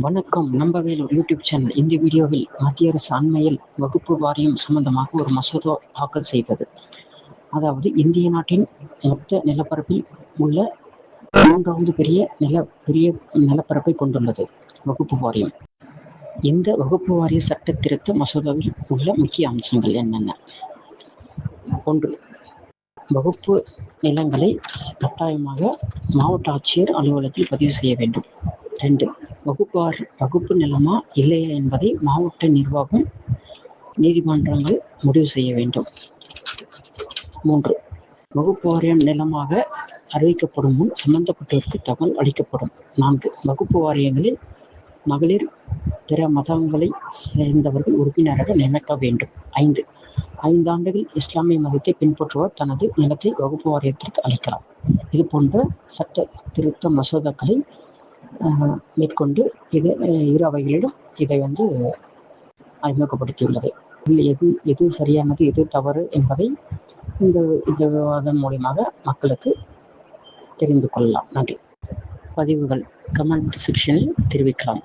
வணக்கம். நம்பவேலூர் YouTube channel. இந்த வீடியோவில் மத்திய அரசு அண்மையில் வகுப்பு வாரியம் சம்பந்தமாக ஒரு மசோதா தாக்கல் செய்தது. அதாவது இந்திய நாட்டின் மொத்த நிலப்பரப்பில் உள்ள 3வது பெரிய நிலப்பரப்பை கொண்டுள்ளது வகுப்பு வாரியம். இந்த வகுப்பு வாரிய சட்ட திருத்த மசோதாவில் உள்ள முக்கிய அம்சங்கள் என்னென்ன? 1. வகுப்பு நிலங்களை கட்டாயமாக மாவட்ட ஆட்சியர் அலுவலகத்தில் பதிவு செய்ய வேண்டும். 2. வகுப்பு நிலமா இல்லையா என்பதை மாவட்ட நிர்வாகம் நீதிமன்றங்கள் முடிவு செய்ய வேண்டும். 3. வகுப்பு வாரியம் நிலமாக அறிவிக்கப்படும் முன் சம்பந்தப்பட்டவருக்கு தகவல் அளிக்கப்படும். 4. வகுப்பு வாரியங்களில் மகளிர் பிற மதங்களை சேர்ந்தவர்கள் உறுப்பினராக நியமிக்க வேண்டும். 5 ஆண்டுகள் இஸ்லாமிய மதத்தை பின்பற்றுவோர் தனது நிலத்தை வகுப்பு வாரியத்திற்கு அளிக்கலாம். இது போன்ற சட்ட திருத்த மசோதாக்களை மேற்கொண்டு இரு அவைகளிலும் இதை அறிமுகப்படுத்தியுள்ளது. இதில் எது சரியானது, எது தவறு என்பதை இந்த விவாதம் மூலமாக மக்களுக்கு தெரிந்து கொள்ளலாம். நன்றி. பதிவுகள் கமெண்ட் செக்ஷனில் தெரிவிக்கலாம்.